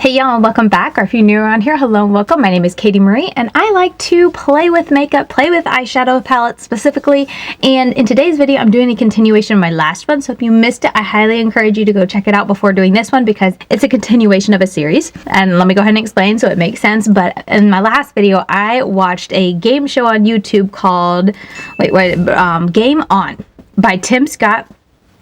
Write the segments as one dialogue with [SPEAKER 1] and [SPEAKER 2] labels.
[SPEAKER 1] Hey y'all, welcome back, or if you're new around here, hello and welcome. My name is Katie Marie, and I like to play with makeup, play with eyeshadow palettes specifically, and in today's video, I'm doing a continuation of my last one, so if you missed it, I highly encourage you to go check it out before doing this one, because it's a continuation of a series, and let me go ahead and explain so it makes sense. But in my last video, I watched a game show on YouTube called, Game On by Tim Scott.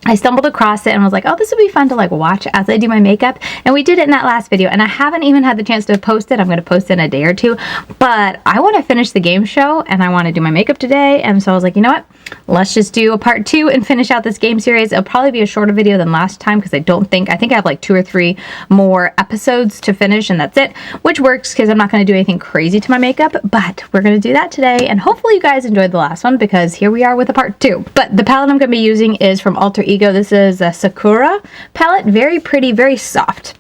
[SPEAKER 1] I stumbled across it and was like, oh, this would be fun to like watch as I do my makeup. And we did it in that last video, and I haven't even had the chance to post it. I'm going to post it in a day or two, but I want to finish the game show and I want to do my makeup today. And so I was like, you know what? Let's just do a part 2 and finish out this game series. It'll probably be a shorter video than last time because I think I have like 2 or 3 more episodes to finish, and that's it, which works because I'm not going to do anything crazy to my makeup, but we're going to do that today. And hopefully you guys enjoyed the last one, because here we are with a part 2. But the palette I'm going to be using is from ULTA. This is a Sakura palette. Very pretty, very soft.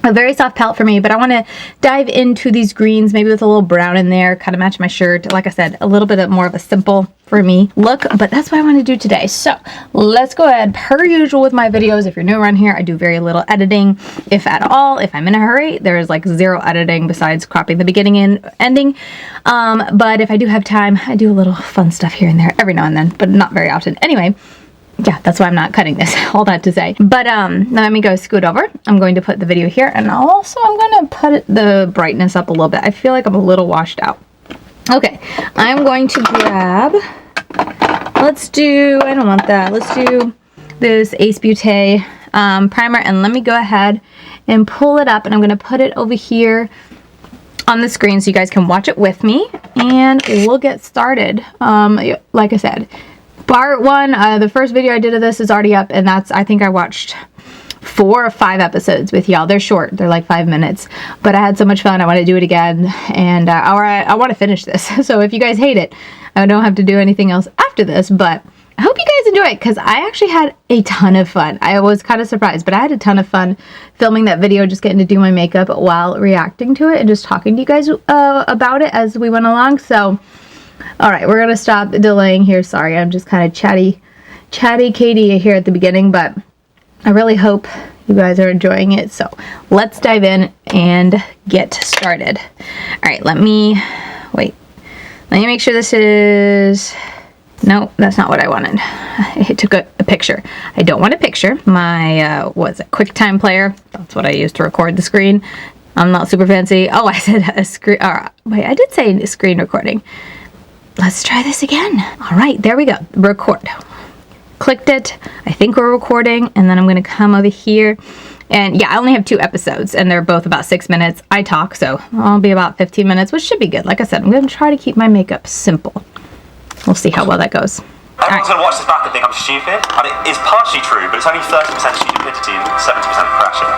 [SPEAKER 1] A very soft palette for me, but I want to dive into these greens, maybe with a little brown in there, kind of match my shirt. Like I said, a little bit more of a simple, for me, look, but that's what I want to do today. So let's go ahead. Per usual with my videos, if you're new around here, I do very little editing, if at all. If I'm in a hurry, there's like 0 editing besides cropping the beginning and ending. But if I do have time, I do a little fun stuff here and there every now and then, but not very often. Anyway, yeah, that's why I'm not cutting this, all that to say. But let me go scoot over. I'm going to put the video here, and also I'm going to put the brightness up a little bit. I feel like I'm a little washed out. Okay, I'm going to grab, let's do, I don't want that. Let's do this Ace Beauté primer, and let me go ahead and pull it up, and I'm going to put it over here on the screen so you guys can watch it with me, and we'll get started. Like I said, part 1, the first video I did of this is already up, and that's, I think I watched 4 or 5 episodes with y'all. They're short, they're like 5 minutes, but I had so much fun. I want to do it again, and I want to finish this. So if you guys hate it, I don't have to do anything else after this, but I hope you guys enjoy it, because I actually had a ton of fun. I was kind of surprised, but I had a ton of fun filming that video, just getting to do my makeup while reacting to it and just talking to you guys about it as we went along. So all right, we're gonna stop delaying here. Sorry, I'm just kind of chatty Katie here at the beginning, but I really hope you guys are enjoying it. So let's dive in and get started. All right, let me make sure this is, no, that's not what I wanted. I took a picture. I don't want a picture. My, what's it, QuickTime player, that's what I use to record the screen. I'm not super fancy. Oh, I said a screen, wait, I did say screen recording. Let's try this again. All right, there we go. Record. Clicked it. I think we're recording, and then I'm going to come over here. And yeah, I only have 2 episodes, and they're both about 6 minutes. I talk, so I'll be about 15 minutes, which should be good. Like I said, I'm going to try to keep my makeup simple. We'll see how well that goes.
[SPEAKER 2] Everyone's going to watch this back and think I'm stupid, and it is partially true, but it's only 30% stupidity and 70% pressure.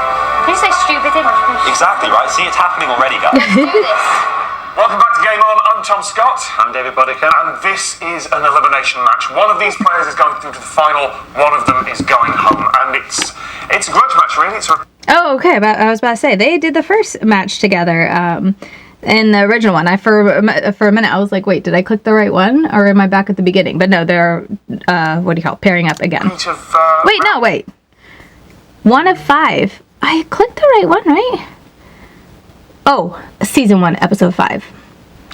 [SPEAKER 3] Did you say stupidity?
[SPEAKER 2] Exactly, right? See, it's happening already, guys.
[SPEAKER 3] Let's do this.
[SPEAKER 4] Welcome back to Game On. I'm Tom Scott.
[SPEAKER 2] I'm David Bodica.
[SPEAKER 4] And this is an elimination match. One of these players is going through to the final, one of them is going home. And it's a grudge match, really.
[SPEAKER 1] Oh, okay. But I was about to say, they did the first match together in the original one. For a minute, I was like, wait, did I click the right one? Or am I back at the beginning? But no, they're, what do you call it, pairing up again. Wait. 1 of 5. I clicked the right one, right? Oh, season 1, episode 5.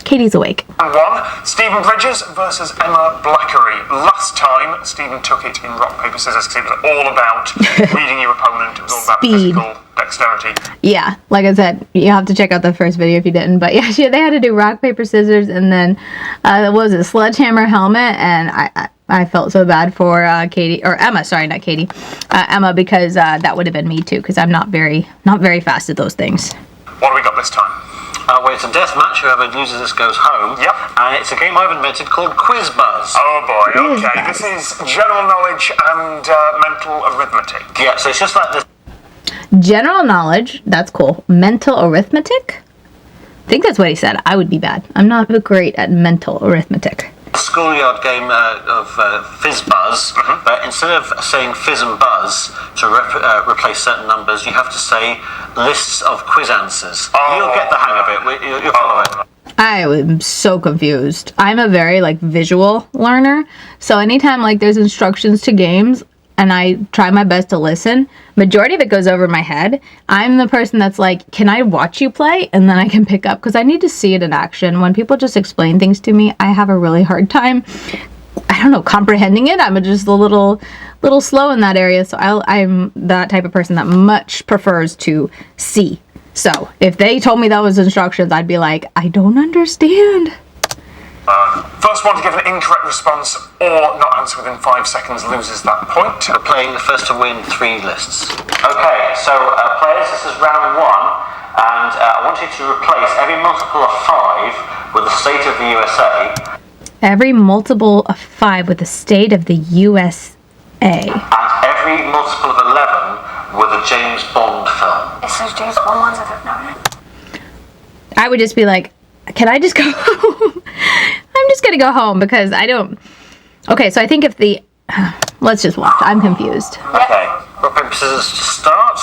[SPEAKER 1] Katie's awake.
[SPEAKER 4] And 1, Stephen Bridges versus Emma Blackery. Last time, Stephen took it in rock, paper, scissors, because it was all about reading your opponent. It was all about
[SPEAKER 1] speed.
[SPEAKER 4] Physical dexterity.
[SPEAKER 1] Yeah, like I said, you have to check out the first video if you didn't. But yeah, they had to do rock, paper, scissors, and then, what was it, sledgehammer helmet, and I felt so bad for Katie, or Emma, sorry, not Katie, Emma, because that would have been me too, because I'm not very fast at those things.
[SPEAKER 4] What do we got this time?
[SPEAKER 2] Well, it's a death match. Whoever loses this goes home.
[SPEAKER 4] Yep.
[SPEAKER 2] And it's a game I've invented called Quiz Buzz.
[SPEAKER 4] Oh boy, okay. This is general knowledge and mental arithmetic.
[SPEAKER 2] Yeah, so it's just like this.
[SPEAKER 1] General knowledge, that's cool. Mental arithmetic? I think that's what he said. I would be bad. I'm not great at mental arithmetic.
[SPEAKER 2] Schoolyard game of Fizz Buzz, but instead of saying Fizz and Buzz to replace certain numbers, you have to say lists of quiz answers. You'll get the hang of it. You'll follow it.
[SPEAKER 1] I am so confused. I'm a very visual learner, so anytime there's instructions to games, and I try my best to listen, majority of it goes over my head. I'm the person that's like, can I watch you play? And then I can pick up, because I need to see it in action. When people just explain things to me, I have a really hard time, I don't know, comprehending it. I'm just a little slow in that area. So I'm that type of person that much prefers to see. So if they told me that was instructions, I'd be like, I don't understand.
[SPEAKER 4] First one to give an incorrect response or not answer within 5 seconds loses that point.
[SPEAKER 2] We're playing the first to win 3 lists.
[SPEAKER 3] Okay, so players, this is round 1, and I want you to replace every multiple of 5 with the state of the USA.
[SPEAKER 1] Every multiple of 5 with the state of the USA.
[SPEAKER 3] And every multiple of 11 with a James Bond film.
[SPEAKER 5] It's those James Bond ones I don't know.
[SPEAKER 1] I would just be like, can I just go home? I'm just gonna go home because I don't... Okay, so I think if the... Let's just watch. I'm confused.
[SPEAKER 3] Okay.
[SPEAKER 2] Rock, paper, scissors, start.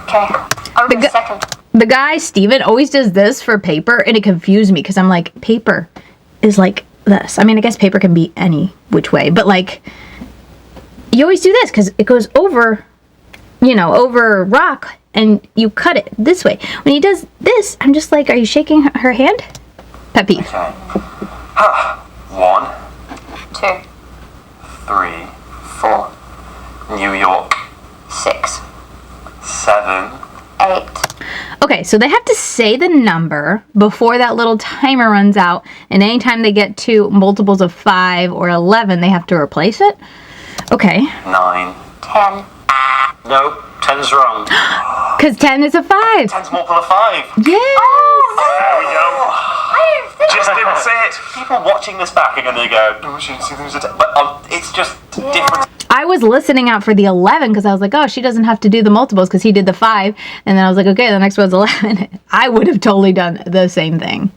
[SPEAKER 5] Okay. I'll go second.
[SPEAKER 1] The guy, Steven, always does this for paper, and it confused me because I'm like, paper is like this. I mean, I guess paper can be any which way, but like, you always do this because it goes over, you know, over rock, and you cut it this way. When he does this, I'm just like, are you shaking her hand? Pet peeve.
[SPEAKER 3] Okay. 1,
[SPEAKER 5] 2,
[SPEAKER 3] 3,
[SPEAKER 5] 4,
[SPEAKER 3] New York,
[SPEAKER 5] 6,
[SPEAKER 3] 7.
[SPEAKER 5] 8.
[SPEAKER 1] Okay, so they have to say the number before that little timer runs out, and anytime they get to multiples of 5 or 11, they have to replace it. Okay.
[SPEAKER 3] 9.
[SPEAKER 5] 10.
[SPEAKER 2] No, 10's wrong.
[SPEAKER 1] Because 10 is a 5.
[SPEAKER 3] 10's multiple of 5.
[SPEAKER 1] Yes!
[SPEAKER 4] There we go. Just didn't say it.
[SPEAKER 3] People watching this back are going to go, oh, she didn't see there's a 10. But it's just different.
[SPEAKER 1] I was listening out for the 11 because I was like, oh, she doesn't have to do the multiples because he did the 5. And then I was like, okay, the next one's 11. I would have totally done the same thing.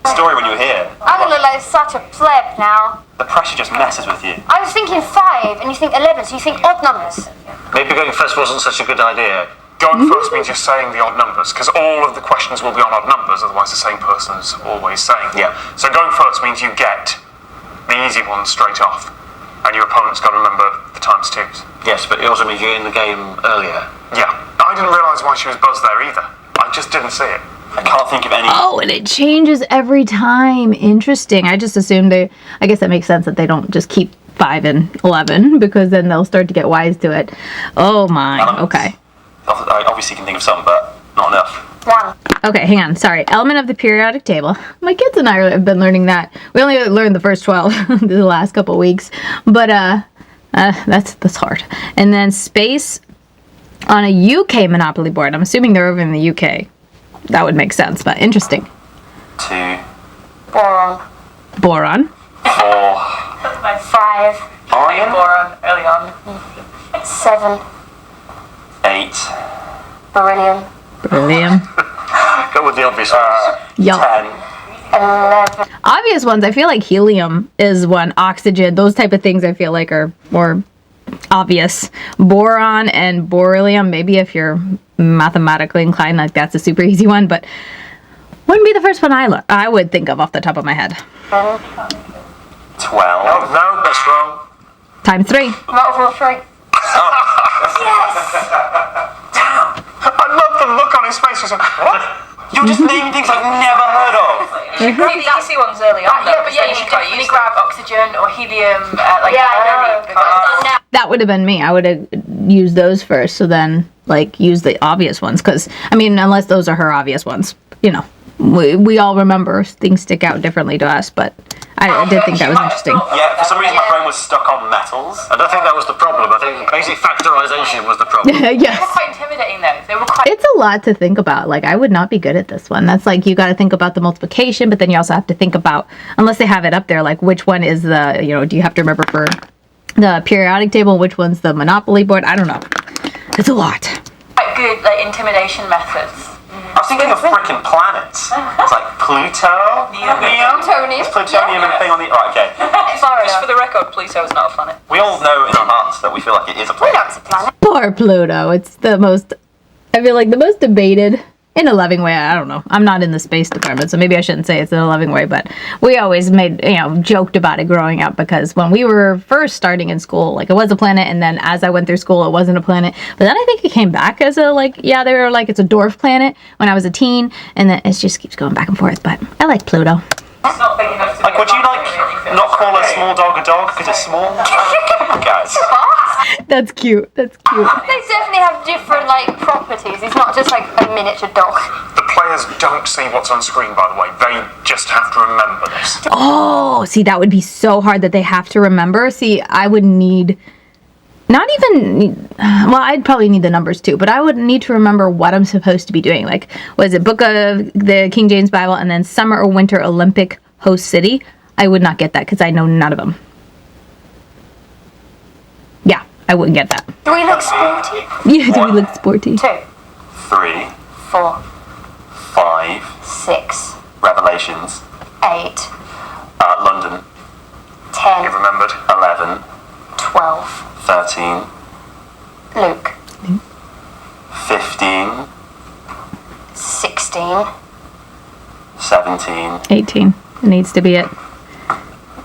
[SPEAKER 3] Story when you were here.
[SPEAKER 5] I'm gonna look like such a pleb now.
[SPEAKER 3] The pressure just messes with you.
[SPEAKER 5] I was thinking 5 and you think 11, so you think odd numbers.
[SPEAKER 2] Maybe going first wasn't such a good idea.
[SPEAKER 4] Going first means you're saying the odd numbers, because all of the questions will be on odd numbers, otherwise the same person's always saying.
[SPEAKER 2] Yeah.
[SPEAKER 4] So going first means you get the easy ones straight off, and your opponent's got to remember the times 2s.
[SPEAKER 2] Yes, but it also means you're in the game earlier.
[SPEAKER 4] Yeah. I didn't realise why she was buzzed there either. I just didn't see it.
[SPEAKER 3] I can't think of any.
[SPEAKER 1] Oh, and it changes every time. Interesting. I just assumed I guess that makes sense that they don't just keep 5 and 11, because then they'll start to get wise to it. Oh my.
[SPEAKER 3] Elements.
[SPEAKER 1] Okay.
[SPEAKER 3] I obviously can think of some, but not enough.
[SPEAKER 5] 1.
[SPEAKER 1] Okay, hang on. Sorry. Element of the periodic table. My kids and I have been learning that. We only learned the first 12 the last couple weeks, but that's hard. And then space on a UK Monopoly board. I'm assuming they're over in the UK. That would make sense, but interesting.
[SPEAKER 3] 2.
[SPEAKER 5] Boron.
[SPEAKER 1] Boron.
[SPEAKER 3] 4.
[SPEAKER 5] 5.
[SPEAKER 3] Orion.
[SPEAKER 6] Boron early on.
[SPEAKER 5] 7.
[SPEAKER 3] 8.
[SPEAKER 5] Beryllium.
[SPEAKER 1] Beryllium.
[SPEAKER 2] Go with the obvious ones.
[SPEAKER 1] Yup.
[SPEAKER 3] 10.
[SPEAKER 5] 11.
[SPEAKER 1] Obvious ones. I feel like helium is one. Oxygen. Those type of things I feel like are more obvious. Boron and beryllium. Maybe if you're mathematically inclined, like that's a super easy one, but wouldn't be the first one I would think of off the top of my head.
[SPEAKER 3] 12.
[SPEAKER 2] No, that's wrong.
[SPEAKER 1] Times 3.
[SPEAKER 5] Multiple of 3.
[SPEAKER 4] I love the look on his face. He's like, what?
[SPEAKER 3] You're just naming things I've never heard of.
[SPEAKER 6] You should grab the easy ones early on, though,
[SPEAKER 5] Yeah, but yeah, you
[SPEAKER 6] then
[SPEAKER 5] should
[SPEAKER 6] can't
[SPEAKER 5] definitely
[SPEAKER 6] use grab oxygen or helium
[SPEAKER 5] Yeah, I know.
[SPEAKER 6] early. Because
[SPEAKER 1] That would have been me. I would have used those first, so then like use the obvious ones, because I mean, unless those are her obvious ones, you know, we all remember things stick out differently to us, but I did think that was interesting.
[SPEAKER 3] Yeah, for some reason my brain was stuck on metals.
[SPEAKER 2] I don't think that was the problem. I think basic factorization was the problem.
[SPEAKER 6] they were
[SPEAKER 1] Yes.
[SPEAKER 6] quite intimidating, though. They were quite.
[SPEAKER 1] It's a lot to think about. Like, I would not be good at this one. That's like, you got to think about the multiplication, but then you also have to think about, unless they have it up there, like which one is the, you know, do you have to remember for the periodic table, which one's the Monopoly board? I don't know. It's a lot.
[SPEAKER 6] Quite good, like, intimidation methods.
[SPEAKER 3] I was thinking of frickin' planets. It's like Pluto, Neon.
[SPEAKER 5] Plutonium.
[SPEAKER 3] It's plutonium and thing on the. Right, okay.
[SPEAKER 6] Just for the record, Pluto is not a planet.
[SPEAKER 3] We all know in our hearts that we feel like it is a planet.
[SPEAKER 5] Pluto's a planet.
[SPEAKER 1] Poor Pluto. It's the most, I feel like the most debated in a loving way. I don't know. I'm not in the space department, so maybe I shouldn't say it's in a loving way, but we always made, joked about it growing up, because when we were first starting in school, like, it was a planet, and then as I went through school, it wasn't a planet. But then I think it came back as a, like, yeah, they were like, it's a dwarf planet when I was a teen, and then it just keeps going back and forth, but I like Pluto.
[SPEAKER 6] It's not big enough to
[SPEAKER 3] Like, would you not call a small dog a dog because it's small? Come on, guys.
[SPEAKER 1] That's cute. That's cute.
[SPEAKER 5] They definitely have different, like, properties. It's not just, like, a miniature dog.
[SPEAKER 4] The players don't see what's on screen, by the way. They just have to remember this.
[SPEAKER 1] Oh, see, that would be so hard that they have to remember. See, I would need, not even, well, I'd probably need the numbers too, but I would need to remember what I'm supposed to be doing. Like, was it Book of the King James Bible and then Summer or Winter Olympic host city? I would not get that because I know none of them. Yeah, I wouldn't get that.
[SPEAKER 5] Do we look sporty?
[SPEAKER 1] Yeah, do we look sporty?
[SPEAKER 5] 2,
[SPEAKER 3] 3,
[SPEAKER 5] 4,
[SPEAKER 3] 5,
[SPEAKER 5] 6,
[SPEAKER 3] Revelations,
[SPEAKER 5] 8,
[SPEAKER 3] London,
[SPEAKER 5] 10,
[SPEAKER 4] You've remembered.
[SPEAKER 3] 11,
[SPEAKER 5] 12,
[SPEAKER 3] 13,
[SPEAKER 5] Luke,
[SPEAKER 3] 15,
[SPEAKER 5] 16,
[SPEAKER 3] 17.
[SPEAKER 1] 18. It needs to be it.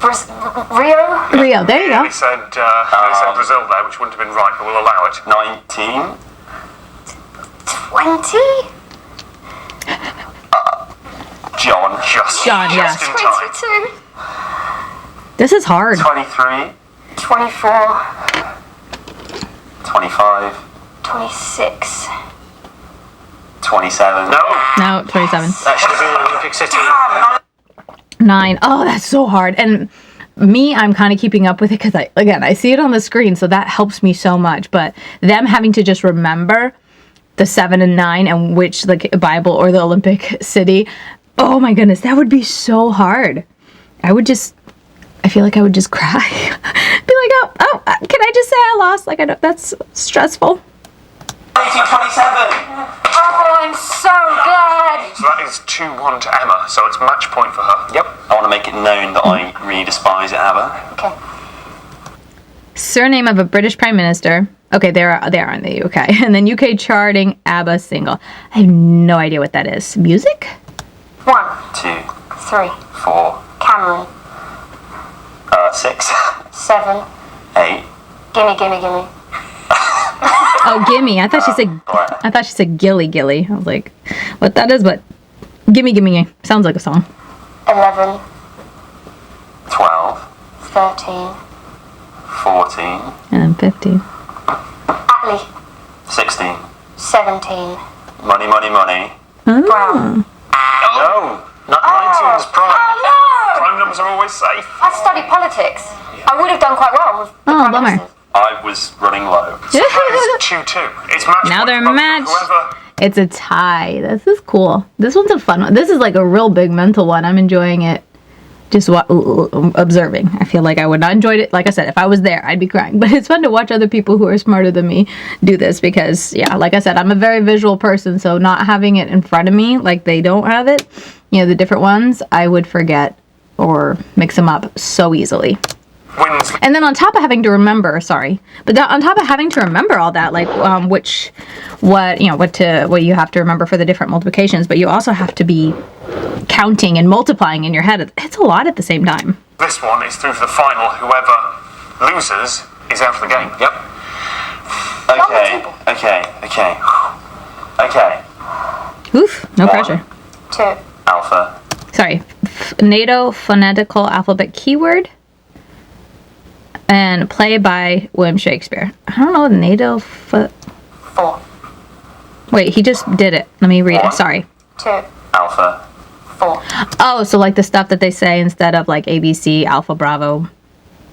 [SPEAKER 5] Rio,
[SPEAKER 1] Rio, there you go.
[SPEAKER 4] They said Brazil there, which wouldn't have been right, but we'll allow it.
[SPEAKER 3] 19,
[SPEAKER 5] 20,
[SPEAKER 3] John,
[SPEAKER 1] John, yeah.
[SPEAKER 4] Just in time.
[SPEAKER 5] 22,
[SPEAKER 1] This is hard.
[SPEAKER 3] 23,
[SPEAKER 5] 24,
[SPEAKER 3] 25,
[SPEAKER 5] 26.
[SPEAKER 3] 27.
[SPEAKER 1] No, 27.
[SPEAKER 2] That should have been Olympic City.
[SPEAKER 1] 9. Oh, that's so hard. And me, I'm kind of keeping up with it because I see it on the screen, so that helps me so much. But them having to just remember the 7 and 9 and which, like, Bible or the Olympic city, oh my goodness, that would be so hard. I feel like I would just cry. Be like, oh, can I just say I lost? Like, that's stressful.
[SPEAKER 3] 1927.
[SPEAKER 5] Oh, I'm so glad.
[SPEAKER 4] So that is 2-1 to Emma, so it's match point for her.
[SPEAKER 3] Yep. I want to make it known that I really despise it, Abba.
[SPEAKER 5] Okay.
[SPEAKER 1] Surname of a British Prime Minister. Okay, they are in the UK. And then UK charting ABBA single. I have no idea what that is. Music?
[SPEAKER 5] 1,
[SPEAKER 3] 2,
[SPEAKER 5] 3,
[SPEAKER 3] 4,
[SPEAKER 5] Cameron,
[SPEAKER 3] 6,
[SPEAKER 5] 7,
[SPEAKER 3] 8.
[SPEAKER 5] gimme, gimme, gimme.
[SPEAKER 1] Oh, gimme. I thought she said gilly gilly. I was like, what that is, but gimme gimme sounds like a song.
[SPEAKER 5] 11,
[SPEAKER 3] 12,
[SPEAKER 5] 13,
[SPEAKER 3] 14,
[SPEAKER 1] And then 15.
[SPEAKER 5] Atlee,
[SPEAKER 3] 16.
[SPEAKER 5] 17,
[SPEAKER 3] Money, money, money.
[SPEAKER 5] Brown.
[SPEAKER 4] No, not 19 is prime.
[SPEAKER 5] Oh no!
[SPEAKER 4] Prime numbers are always safe.
[SPEAKER 5] I studied politics. I would have done quite well with the
[SPEAKER 1] Oh,
[SPEAKER 5] prime
[SPEAKER 1] bummer.
[SPEAKER 5] ministers.
[SPEAKER 3] I was running low.
[SPEAKER 4] That is 2-2. It's match
[SPEAKER 1] Now
[SPEAKER 4] point
[SPEAKER 1] they're
[SPEAKER 4] for both.
[SPEAKER 1] matched.
[SPEAKER 4] Whoever
[SPEAKER 1] It's a tie. This is cool. This one's a fun one. This is like a real big mental one. I'm enjoying it. Just observing. I feel like I would not enjoy it. Like I said, if I was there, I'd be crying. But it's fun to watch other people who are smarter than me do this because, yeah, like I said, I'm a very visual person. So not having it in front of me, like they don't have it, the different ones, I would forget or mix them up so easily.
[SPEAKER 4] wins.
[SPEAKER 1] And then on top of having to remember, on top of having to remember all that, like what you have to remember for the different multiplications, but you also have to be counting and multiplying in your head. It's a lot at the same time.
[SPEAKER 4] This one is through to the final. Whoever loses is out of the game.
[SPEAKER 3] Yep. Okay.
[SPEAKER 1] Oof, no pressure.
[SPEAKER 5] 2,
[SPEAKER 3] Alpha.
[SPEAKER 1] Sorry, NATO phonetical alphabet keyword. And play by William Shakespeare. I don't know NATO.
[SPEAKER 5] 4,
[SPEAKER 1] Wait, he just did it. Let me read it.
[SPEAKER 3] What?
[SPEAKER 1] Sorry.
[SPEAKER 5] 2,
[SPEAKER 3] Alpha.
[SPEAKER 5] 4.
[SPEAKER 1] Oh, so like the stuff that they say instead of like ABC, Alpha, Bravo,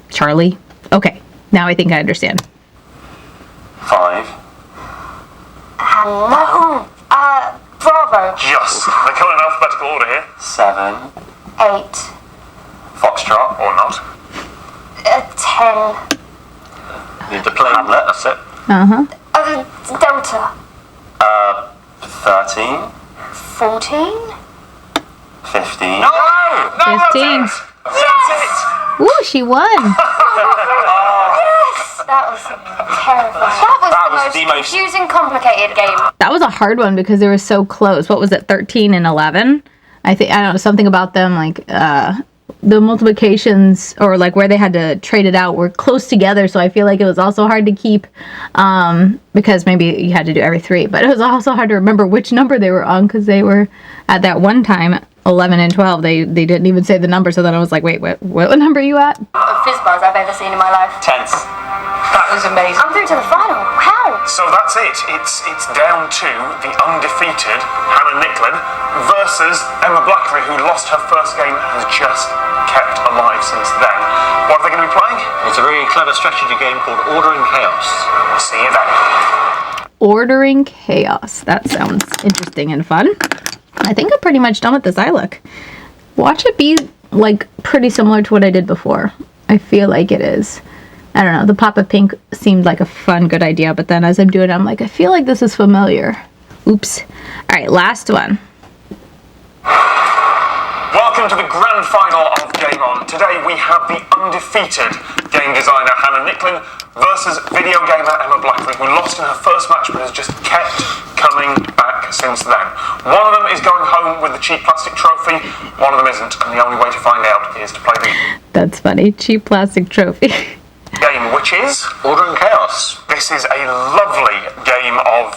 [SPEAKER 1] Charlie. Okay, now I think I understand.
[SPEAKER 3] 5.
[SPEAKER 5] No. Bravo.
[SPEAKER 4] Yes. They're going in alphabetical order here.
[SPEAKER 3] 7.
[SPEAKER 5] 8,
[SPEAKER 3] Foxtrot.
[SPEAKER 4] Or not.
[SPEAKER 5] 10.
[SPEAKER 3] Need to play Hamlet. That's it.
[SPEAKER 5] Delta.
[SPEAKER 3] 13.
[SPEAKER 5] 14.
[SPEAKER 3] 15.
[SPEAKER 4] No,
[SPEAKER 1] 15.
[SPEAKER 4] That's it.
[SPEAKER 1] Ooh, she won.
[SPEAKER 5] Yes. That was terrifying. That was the most confusing, complicated game.
[SPEAKER 1] That was a hard one because they were so close. What was it, 13 and 11? I don't know, something about them, like, the multiplications, or like where they had to trade it out, were close together, so I feel like it was also hard to keep, because maybe you had to do every 3, but it was also hard to remember which number they were on, because they were, at that one time, 11 and 12, they didn't even say the number, so then I was like, wait, what number are you at?
[SPEAKER 5] Fizz bars I've ever seen in my life.
[SPEAKER 3] Tense.
[SPEAKER 6] That was amazing.
[SPEAKER 5] I'm through to the final. Wow.
[SPEAKER 4] So that's it. It's down to the undefeated Hannah Nicklin versus Emma Blackery, who lost her first game and has just kept alive since then. What are they going to be playing?
[SPEAKER 2] It's a very clever strategy game called Ordering Chaos.
[SPEAKER 4] We'll see you then.
[SPEAKER 1] Ordering Chaos. That sounds interesting and fun. I think I'm pretty much done with this eye look. Watch it be, like, pretty similar to what I did before. I feel like it is. I don't know, the pop of pink seemed like a fun, good idea, but then as I'm doing it, I'm like, I feel like this is familiar. Oops. Alright, last one.
[SPEAKER 4] Welcome to the grand final of Gameon. Today we have the undefeated game designer Hannah Nicklin versus video gamer Emma Blackery, who lost in her first match but has just kept coming back since then. One of them is going home with the cheap plastic trophy, one of them isn't, and the only way to find out is to play the...
[SPEAKER 1] That's funny. Cheap plastic trophy.
[SPEAKER 4] game, which is
[SPEAKER 2] Ordering Chaos.
[SPEAKER 4] This is a lovely game of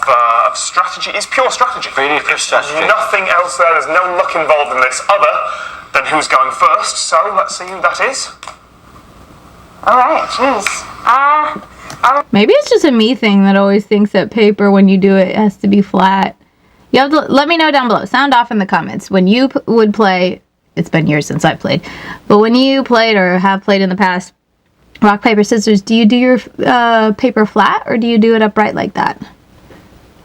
[SPEAKER 4] strategy. It's pure strategy.
[SPEAKER 2] Really pure strategy.
[SPEAKER 4] Nothing else there. There's no luck involved in this other than who's going first. So let's see who that is.
[SPEAKER 5] Alright, jeez.
[SPEAKER 1] Maybe it's just a me thing that always thinks that paper, when you do it, has to be flat. You have to let me know down below. Sound off in the comments. When you would play, it's been years since I've played, but when you played or have played in the past, rock, paper, scissors, do you do your paper flat or do you do it upright like that?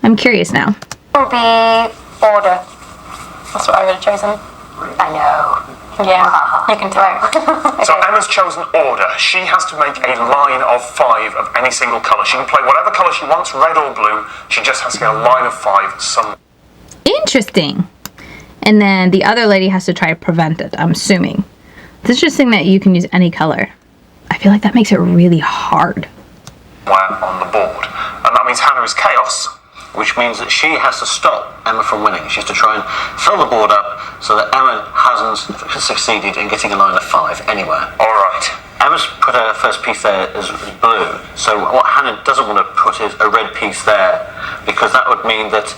[SPEAKER 1] I'm curious now.
[SPEAKER 5] It will be order.
[SPEAKER 6] That's what I would have chosen.
[SPEAKER 5] I know.
[SPEAKER 6] Yeah, you can tell.
[SPEAKER 4] So Emma's chosen order. She has to make a line of 5 of any single colour. She can play whatever colour she wants, red or blue. She just has to get a line of 5 somewhere.
[SPEAKER 1] Interesting. And then the other lady has to try to prevent it, I'm assuming. It's interesting that you can use any color. I feel like that makes it really hard.
[SPEAKER 4] On the board. And that means Hannah is chaos.
[SPEAKER 2] Which means that she has to stop Emma from winning. She has to try and fill the board up so that Emma hasn't succeeded in getting a line of 5 anywhere.
[SPEAKER 4] Alright.
[SPEAKER 2] Emma's put her first piece there as blue. So what Hannah doesn't want to put is a red piece there, because that would mean that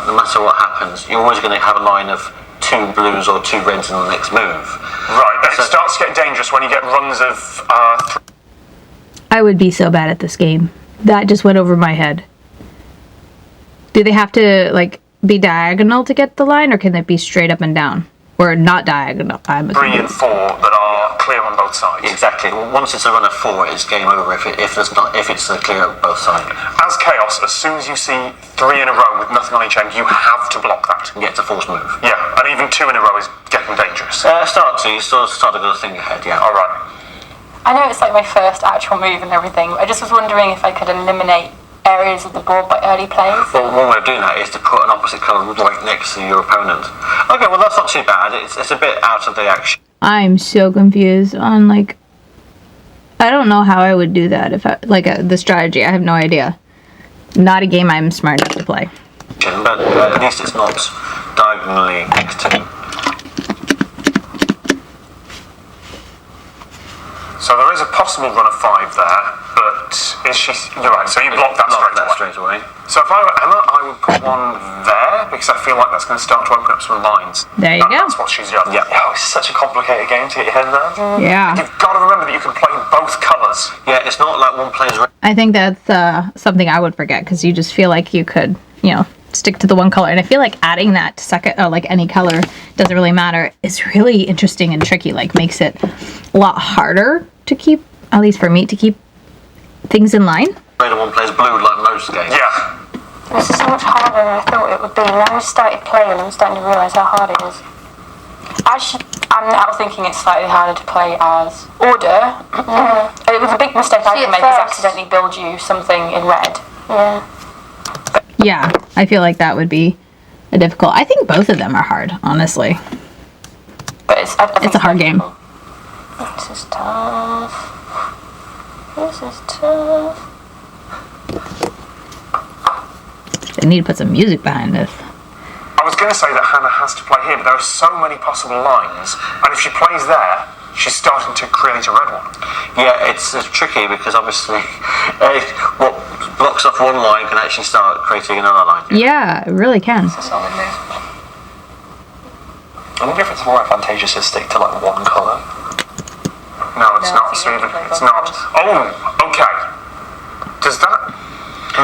[SPEAKER 2] no matter what happens, you're always going to have a line of 2 blues or 2 reds in the next move.
[SPEAKER 4] Right, and it starts to get dangerous when you get runs of...
[SPEAKER 1] I would be so bad at this game. That just went over my head. Do they have to, like, be diagonal to get the line, or can it be straight up and down? Or not diagonal?
[SPEAKER 4] 3 and 4 that are clear on both sides.
[SPEAKER 2] Exactly. Once it's a run of 4, it's game over if it's clear on both sides.
[SPEAKER 4] As chaos, as soon as you see 3 in a row with nothing on each end, you have to block that.
[SPEAKER 2] Yeah, it's a forced move.
[SPEAKER 4] Yeah, and even 2 in a row is getting dangerous.
[SPEAKER 2] You start to go think ahead, yeah.
[SPEAKER 4] Alright.
[SPEAKER 6] I know it's like my first actual move and everything. I just was wondering if I could eliminate areas of the board by early plays.
[SPEAKER 2] Well, one way of doing that is to put an opposite colour right next to your opponent. Okay, well that's not too bad. It's a bit out of the action.
[SPEAKER 1] I'm so confused on, like, I don't know how I would do that if I, like, the strategy. I have no idea. Not a game I'm smart enough to play.
[SPEAKER 2] But at least it's not diagonally next to.
[SPEAKER 4] So there is a possible run of 5 there, but is she... You're right, so you block that straight away. So if I were Emma, I would put one there, because I feel like that's going to start to open up some lines.
[SPEAKER 1] There you go.
[SPEAKER 4] That's what she's done. Yeah. Oh, it's such a complicated game to get your head around.
[SPEAKER 1] Yeah.
[SPEAKER 4] You've got to remember that you can play both colours.
[SPEAKER 2] Yeah, it's not like one plays...
[SPEAKER 1] I think that's something I would forget, because you just feel like you could, you know, stick to the one color. And I feel like adding that to second, like any color, doesn't really matter. It's really interesting and tricky, like makes it a lot harder to keep, at least for me, to keep things in line.
[SPEAKER 2] One plays blue like most games.
[SPEAKER 4] Yeah.
[SPEAKER 5] This is so much harder than I thought it would be. Now I've started playing, I'm starting to realise how hard it is.
[SPEAKER 6] I'm now thinking it's slightly harder to play as order. It was a big mistake I could make, is accidentally build you something in red.
[SPEAKER 5] Yeah.
[SPEAKER 1] Yeah, I feel like that would be a difficult. I think both of them are hard, honestly.
[SPEAKER 6] But I think
[SPEAKER 1] It's a hard game.
[SPEAKER 5] This is tough. This is tough.
[SPEAKER 1] They need to put some music behind this.
[SPEAKER 4] I was going to say that Hannah has to play here, but there are so many possible lines, and if she plays there, she's starting to create a red one.
[SPEAKER 2] Yeah, it's tricky because obviously what blocks off one line can actually start creating another line.
[SPEAKER 1] Yeah, it really can.
[SPEAKER 7] It's a solid move. I wonder if it's more advantageous to stick to like one colour.
[SPEAKER 4] No, it's not, Stephen. It's not. Oh, okay. Does that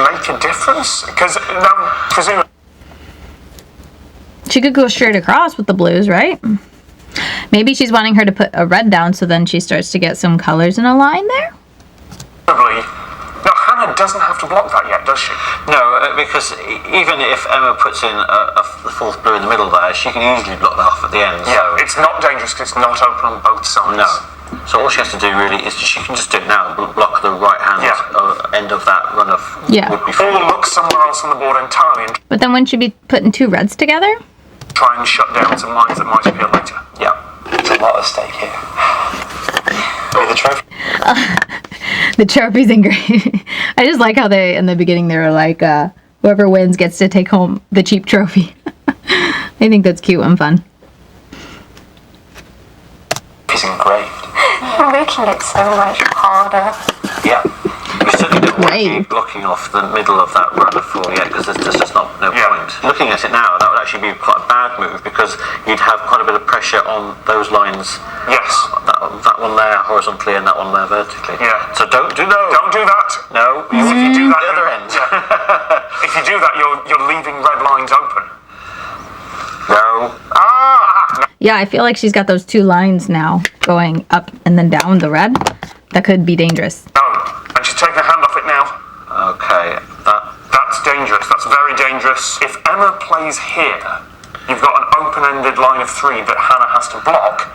[SPEAKER 4] make a difference? Because now, presumably...
[SPEAKER 1] She could go straight across with the blues, right? Maybe she's wanting her to put a red down so then she starts to get some colors in a line there?
[SPEAKER 4] Probably. No, Hannah doesn't have to block that yet, does she?
[SPEAKER 2] No, because even if Emma puts in the fourth blue in the middle there, she can easily block that off at the end.
[SPEAKER 4] Yeah, it's not dangerous because it's not open on both sides.
[SPEAKER 2] No. So all she has to do really is she can just do it now, block the right hand end of that run of would be
[SPEAKER 4] Or look somewhere else on the board entirely and
[SPEAKER 1] But then wouldn't you be putting two reds together?
[SPEAKER 4] try and shut down some lines that might appear later.
[SPEAKER 2] Yeah.
[SPEAKER 7] There's a lot at stake here. The trophy.
[SPEAKER 1] The trophies and green. I just like how they, in the beginning, they were like, whoever wins gets to take home the cheap trophy. I think that's cute and fun.
[SPEAKER 7] It's engraved.
[SPEAKER 5] You're making it so much harder.
[SPEAKER 2] Yeah. You certainly don't want to be
[SPEAKER 1] Great.
[SPEAKER 2] blocking off the middle of that run of four yet, because there's just no point. Looking at it now, that would actually be quite a bad move because you'd have quite a bit of pressure on those lines.
[SPEAKER 4] Yes.
[SPEAKER 2] That one there horizontally and that one there vertically.
[SPEAKER 4] Yeah.
[SPEAKER 2] So don't do those.
[SPEAKER 4] Don't do that.
[SPEAKER 2] No.
[SPEAKER 4] If you do that,
[SPEAKER 2] the other end.
[SPEAKER 4] If you do that, you're leaving red lines open.
[SPEAKER 2] No.
[SPEAKER 4] Ah!
[SPEAKER 1] Yeah, I feel like she's got those two lines now going up and then down the red. That could be dangerous.
[SPEAKER 4] No. And she's taking her hand off it now.
[SPEAKER 2] Okay.
[SPEAKER 4] That's dangerous. That's very dangerous. If Emma plays here, you've got an open-ended line of three that Hannah has to block.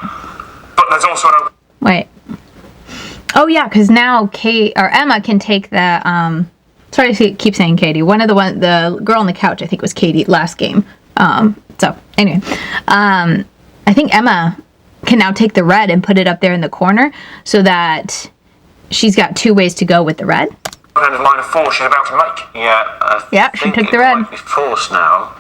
[SPEAKER 4] But there's also an open...
[SPEAKER 1] Wait. Oh yeah, because now Emma can take the sorry to keep saying Katie. The girl on the couch, I think was Katie last game. So anyway, I think Emma can now take the red and put it up there in the corner so that she's got two ways to go with the red.
[SPEAKER 4] open-ended line of four she's about to make.
[SPEAKER 2] Yeah.
[SPEAKER 1] Yeah, she took the red.
[SPEAKER 2] Might be forced now.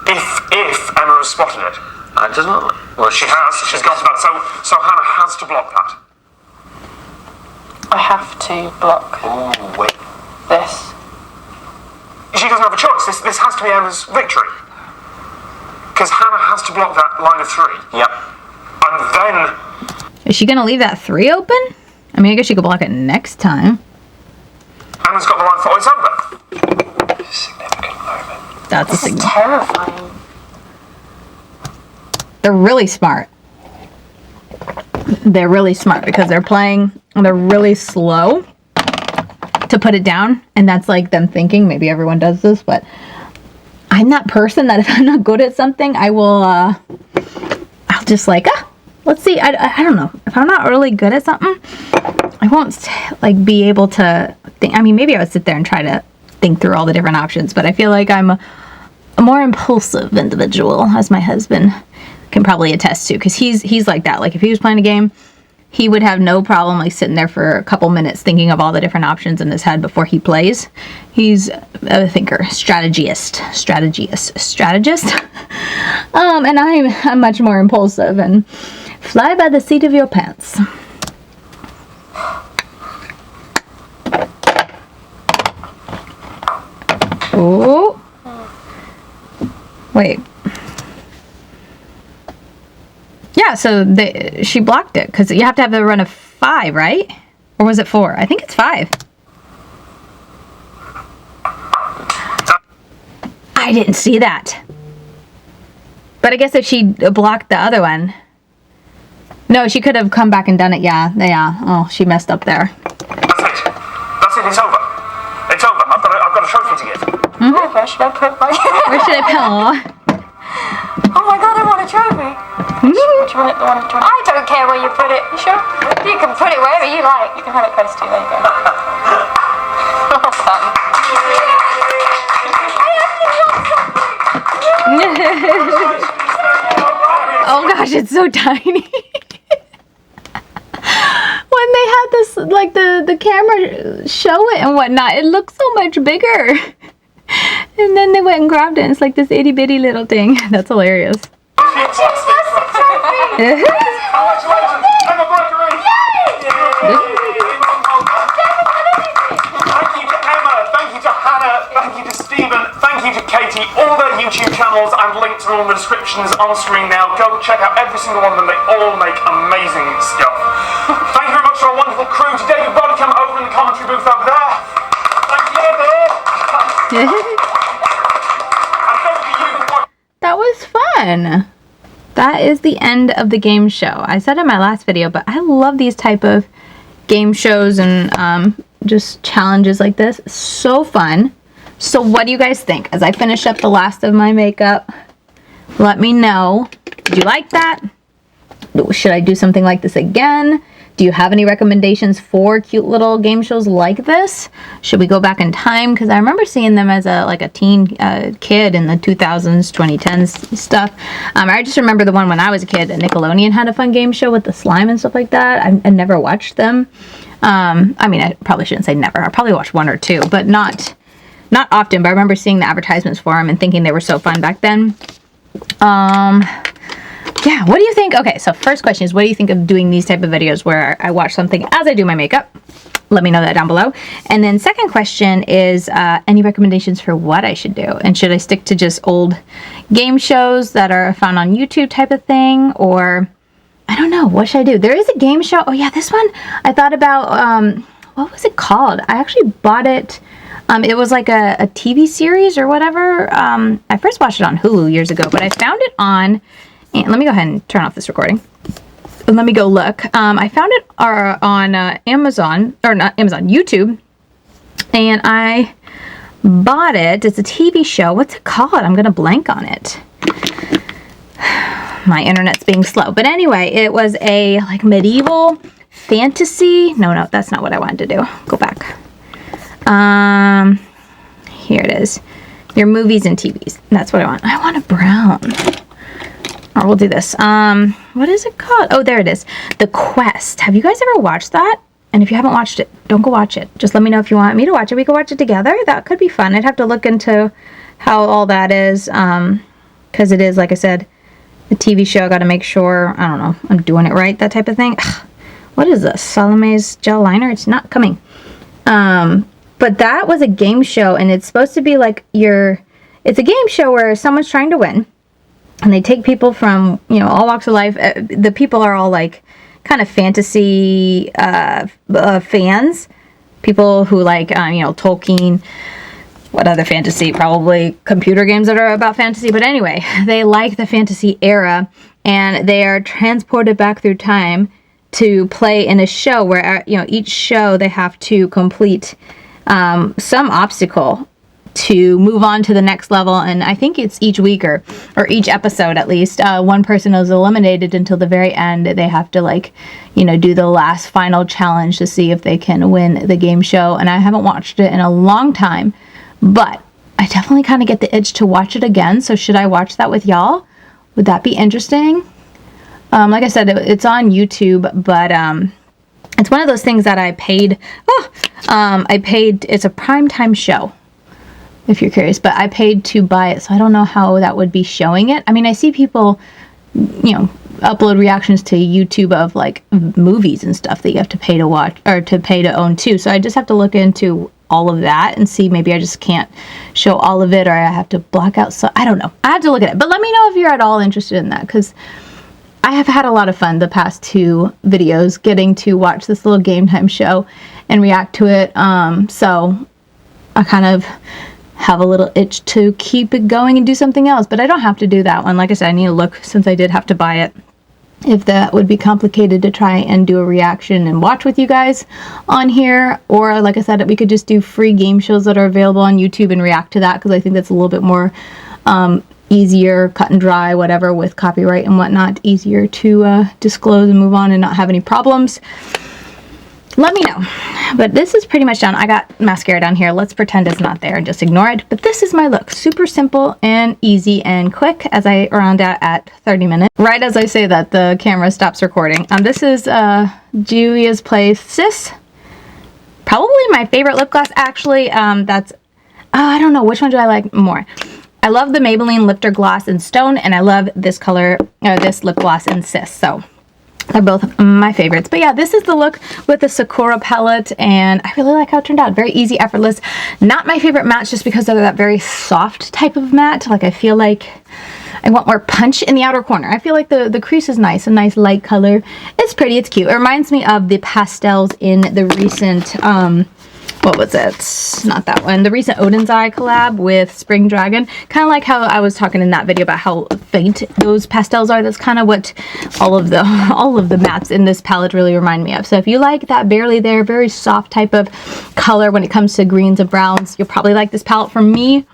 [SPEAKER 4] If Emma has spotted it.
[SPEAKER 2] It doesn't. Well,
[SPEAKER 4] She has. She's got to that. So Hannah has to block that.
[SPEAKER 6] I have to block
[SPEAKER 2] Ooh, wait.
[SPEAKER 6] this.
[SPEAKER 4] She doesn't have a choice. This has to be Emma's victory. Because Hannah has to block that line of three.
[SPEAKER 2] Yep.
[SPEAKER 4] And then...
[SPEAKER 1] Is she gonna leave that 3 open? I mean, I guess she could block it next time.
[SPEAKER 4] Emma's got the line for... Oh, it's over.
[SPEAKER 7] Significant moment.
[SPEAKER 1] That's a
[SPEAKER 5] This is
[SPEAKER 1] signal.
[SPEAKER 5] terrifying.
[SPEAKER 1] They're really smart. They're really smart because they're really slow to put it down, and that's like them thinking, maybe everyone does this, but I'm that person that if I'm not good at something, I will I'll just like let's see. I don't know, if I'm not really good at something, I won't like be able to think. I mean, maybe I would sit there and try to think through all the different options, but I feel like I'm a more impulsive individual, as my husband can probably attest to, because he's like that. Like if he was playing a game, he would have no problem like sitting there for a couple minutes thinking of all the different options in his head before he plays. He's a thinker, strategist. And I'm much more impulsive and fly by the seat of your pants. Oh, wait. Yeah, so she blocked it because you have to have a run of 5, right? Or was it 4? I think it's 5. I didn't see that. But I guess if she blocked the other one. No, she could have come back and done it. Yeah. Oh, she messed up there.
[SPEAKER 4] That's it. It's over. It's over. I've got a trophy to give.
[SPEAKER 5] Oh, where should I put my...
[SPEAKER 1] Where should I put?
[SPEAKER 5] Oh my god, I want a trophy. Do you want it? I don't care where you put it. You sure? You can put it wherever you like.
[SPEAKER 6] You can have it close to you. There you go. Well done.
[SPEAKER 1] Oh gosh, it's so tiny. When they had this, like the camera show it and whatnot. It looks so much bigger. And then they went and grabbed it and it's like this itty bitty little thing. That's hilarious.
[SPEAKER 4] Congratulations, Emma Blackery! Thank you to Emma, thank you to Hannah, thank you to Stephen, thank you to Katie. All their YouTube channels and links are all in the descriptions on screen now. Go check out every single one of them. They all make amazing stuff. Thank you very much to our wonderful crew. To David Bodicam over in the commentary booth over there. Thank you, David.
[SPEAKER 1] That was fun. That is the end of the game show. I said in my last video, but I love these type of game shows and just challenges like this. So fun. So what do you guys think? As I finish up the last of my makeup, let me know. Did you like that? Should I do something like this again? Do you have any recommendations for cute little game shows like this? Should we go back in time? Because I remember seeing them as a teen kid in the 2000s, 2010s stuff. I just remember the one when I was a kid. Nickelodeon had a fun game show with the slime and stuff like that. I never watched them. I mean, I probably shouldn't say never. I probably watched one or two, but not often. But I remember seeing the advertisements for them and thinking they were so fun back then. Yeah, what do you think? Okay, so first question is, what do you think of doing these type of videos where I watch something as I do my makeup? Let me know that down below. And then second question is, any recommendations for what I should do? And should I stick to just old game shows that are found on YouTube type of thing? Or, I don't know, what should I do? There is a game show. Oh yeah, this one I thought about, what was it called? I actually bought it. It was like a TV series or whatever. I first watched it on Hulu years ago, but I found it on... And let me go ahead and turn off this recording. And let me go look. I found it on Amazon, or not Amazon, YouTube. And I bought it. It's a TV show. What's it called? I'm going to blank on it. My internet's being slow. But anyway, it was a like medieval fantasy. No, that's not what I wanted to do. Go back. Here it is. Your movies and TVs. That's what I want. I want a brown. Or we'll do this. What is it called? Oh, there it is. The Quest. Have you guys ever watched that? And if you haven't watched it, don't go watch it. Just let me know if you want me to watch it. We can watch it together. That could be fun. I'd have to look into how all that is. Because it is, like I said, a TV show. I got to make sure, I don't know, I'm doing it right. That type of thing. Ugh, what is this? Salome's gel liner? It's not coming. But that was a game show. And it's supposed to be like it's a game show where someone's trying to win. And they take people from, you know, all walks of life. The people are all like kind of fantasy fans. People who like, you know, Tolkien. What other fantasy? Probably computer games that are about fantasy. But anyway, they like the fantasy era. And they are transported back through time to play in a show where, you know, each show they have to complete some obstacle to move on to the next level. And I think it's each week or each episode at least, one person is eliminated until the very end. They have to, like, you know, do the last final challenge to see if they can win the game show. And I haven't watched it in a long time, but I definitely kind of get the itch to watch it again. So should I watch that with y'all? Would that be interesting? Like I said, it's on YouTube, but it's one of those things that I paid. It's a primetime show, if you're curious, but I paid to buy it, so I don't know how that would be showing it. I mean, I see people, you know, upload reactions to YouTube of like movies and stuff that you have to pay to watch or to pay to own too. So I just have to look into all of that and see, maybe I just can't show all of it, or I have to block out. So I don't know. I have to look at it, but let me know if you're at all interested in that, because I have had a lot of fun the past 2 videos getting to watch this little game time show and react to it. So I kind of have a little itch to keep it going and do something else, but I don't have to do that one. Like I said, I need to look, since I did have to buy it, if that would be complicated to try and do a reaction and watch with you guys on here, or like I said, we could just do free game shows that are available on YouTube and react to that, because I think that's a little bit more easier, cut and dry, whatever, with copyright and whatnot, easier to disclose and move on and not have any problems. let me know. But this is pretty much done. I got mascara down here. Let's pretend it's not there and just ignore it. But this is my look. Super simple and easy and quick as I round out at 30 minutes. Right as I say that, the camera stops recording. This is Julia's Place Sis. Probably my favorite lip gloss, actually. That's, I don't know, which one do I like more? I love the Maybelline Lifter Gloss in Stone, and I love this color, this lip gloss in Sis. So they're both my favorites. But yeah, this is the look with the Sakura palette, and I really like how it turned out. Very easy, effortless. Not my favorite matte just because of that very soft type of matte. Like, I feel like I want more punch in the outer corner. I feel like the crease is nice, a nice light color. It's pretty, it's cute. It reminds me of the pastels in the recent, what was it? Not that one. The recent Odin's Eye collab with Spring Dragon. Kind of like how I was talking in that video about how faint those pastels are. That's kind of what all of the mattes in this palette really remind me of. So if you like that barely there, very soft type of color when it comes to greens and browns, you'll probably like this palette. For me,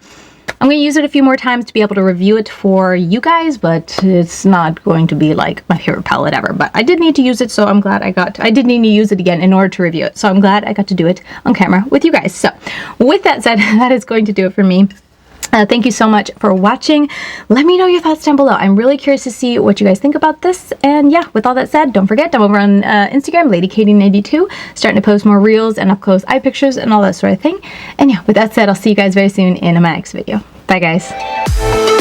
[SPEAKER 1] I'm going to use it a few more times to be able to review it for you guys, but it's not going to be like my favorite palette ever. But I did need to use it, so I'm glad I did need to use it again in order to review it. So I'm glad I got to do it on camera with you guys. So with that said, that is going to do it for me. Thank you so much for watching. Let me know your thoughts down below. I'm really curious to see what you guys think about this. And yeah, with all that said, don't forget, I'm over on Instagram, LadyKaty92, starting to post more reels and up close eye pictures and all that sort of thing. And yeah, with that said, I'll see you guys very soon in my next video. Bye guys.